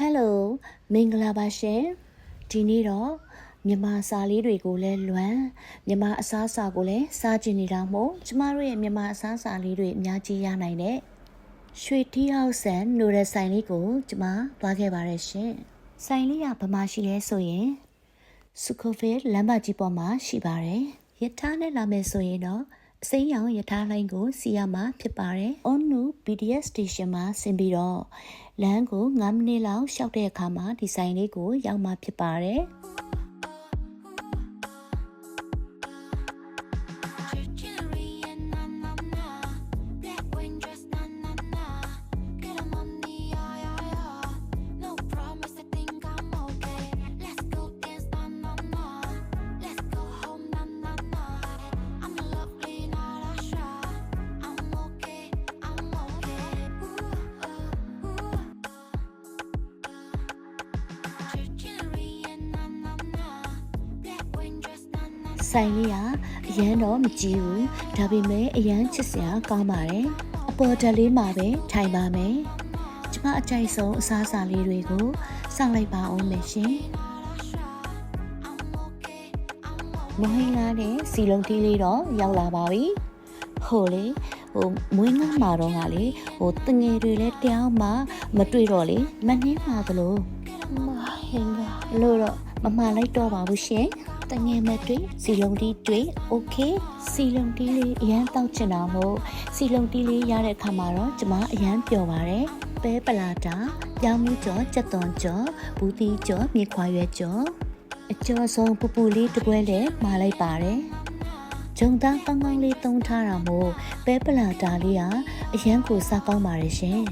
Hello မင်္ဂလာပါရှင်ဒီနေ့တော့မြန်မာစာလေးတွေကိုလည်းလွမ်းမြန်မာအစားအစာကိုလည်းစားကျင်နေတာမို့ကျမတို့ရဲ့မြန်မာအစားအစာလေးတွေအများကြီးရနိုင်တဲ့ရွှေတီးဟောက်ဆန်နိုရယ်ဆိုင်လေးကိုကျမသွားခဲ့ပါတယ်ရှင်ဆိုင်လေးကဘာမှရှိလဲဆိုရင်စုခိုဗစ်လမ်းမကြီးပေါ်မှာရှိပါတယ်ရထားနဲ့လာမယ်ဆိုရင်တော့အစိမ်းရောင်ရထားလိုင်းကိုစီးရမှာဖြစ်ပါတယ်။ Onu BTS Station မှာဆင်းပြီးတော့လမ်းကို9မိနစ်လောက်ရှောက်တဲ့အခါမှာဒီဆိုင်လေးကိုရောက်မှာဖြစ်ပါတယ်။ဆိုင်လေးကအရန်တော့မကြည့်ဘူးဒါပေမဲ့အရန်ချစ်စရာကောင်းပါတယ်အပေါ်တက်လေးမှာပဲထိုင်ပါမယ်ကျမအကြိုက်ဆုံးအစားအစာလေးတွေကိုစောင့်လိုက်ပါအောင်မယ်ရှင်မွေးငါတဲ့စီလုံးတီးလေးတော့ရောက်လာပါပြီဟိုလေမွေးငါမှာတော့ကလေတငယ်တွေလည်းတယောက်မှမတွေ့တော့လေမနှင်းပါသလိုမဟင်ကလို့တော့မမှားလိုက်တော့ပါဘူးရှင်တငယ်မတွေ့စီလုံးတီးတွေ့โอเคစီလုံးတီးလေးအရန်တောက်ချင်တာမို့စီလုံးတီးလေးရတဲ့အခါမှာတော့ကျမအရန်ပျော်ပါတယ်ပဲပလာတာပြောင်းမှုကြောကြက်သွန်ကြောဘူးတီကြောမြေခွာရွက်ကြောအကျော်ဆုံးပူပူလေးတပွဲလည်းမှာလိုက်ပါတယ်ဂျုံသားကောင်းကောင်းလေးသုံးထားတာမို့ပဲပလာတာလေးကအရန်ကိုစားကောင်းပါတယ်ရှင်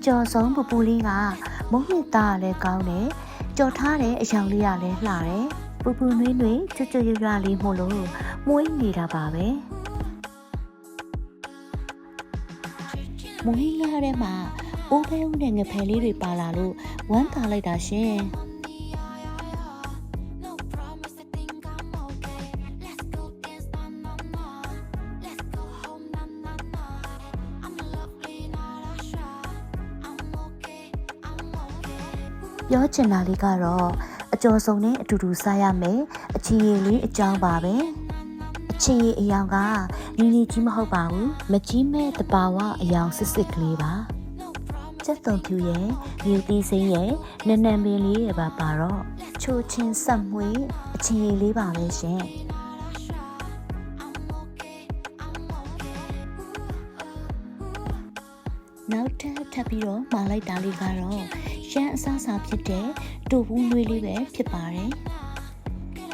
ကြော်ဆုံးပူပူလေးကမုံမြစ်သားလည်းကောင်းတယ်ကြော်ထားတဲ့အယောင်လေးကလည်းလှတယ်ပူပူနွေးနွေးချွတ်ချွတ်ရွရွလေးမို့လို့မွေးနေတာပါပဲမွေးငါးထဲမှာအိုးဖဲဦးနဲ့ငဖယ်လေးတွေပါလာလို့ဝမ်းသာလိုက်တာရှင်ပြောချင်တာလေးကတော့အကျော်စုံနဲ့အတူတူစားရမယ်အချီရည်လေးအကြောင်းပါပဲအချီရည်အယောင်ကနီနီကြီးမဟုတ်ပါဘူးမကြီးမဲ့တဘာဝအယောင်စစ်စစ်ကလေးပါစက်သွန်ဖြူရဲ့မြူတီစိမ်းရဲ့နနံပင်လေးရဲ့ပါတော့ချိုချင်းဆက်မွေးအချီရည်လေးပါပဲရှင်နောက်ထပ်ပြီးတော့မှာလိုက်တာလေးကတော့ရန်အစားအစာဖြစ်တဲ့တူဘူးနွေးလေးပဲဖြစ်ပါတယ်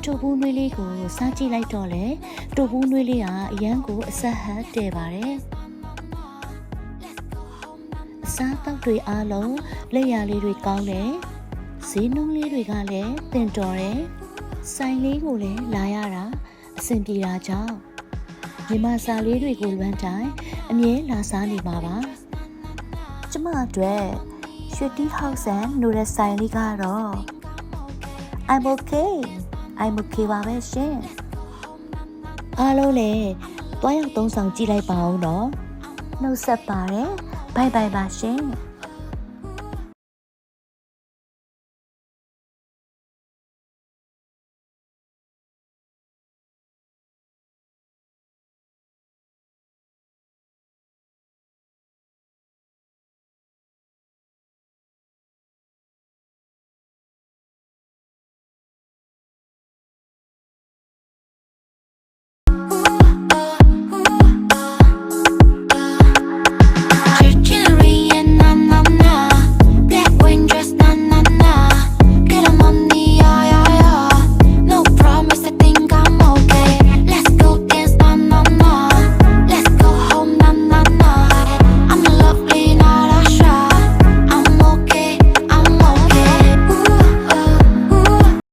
တူဘူးနွေးလေးကိုစားကြည့်လိုက်တော့လေတူဘူးနွေးလေးကအရန်ကိုအဆက်ဟတ်တဲ့ပါတယ်အစားတောက်တွေအားလုံးလက်ရလေးတွေကောင်းတယ်ဈေးနှုန်းလေးတွေကလည်းတင်တော်တယ်ဆိုင်လေးကိုလည်းလာရတာအဆင်ပြေတာကြောင့်မြန်မာစာလေးတွေကိုလွမ်းတိုင်းအမြဲလာစားနေပါပါကျမအတွက်ရွှေတီးဟောက်ဆန်နိုရယ်ဆိုင်လေးကတော့ I'm okay ပါပဲရှင်အားလုံးလည်းတွားရောက်သုံးဆောင်ကြည့်လိုက်ပါဦးနော်နှုတ်ဆက်ပါတယ်ဘိုင်ဘိုင်ပါရှင်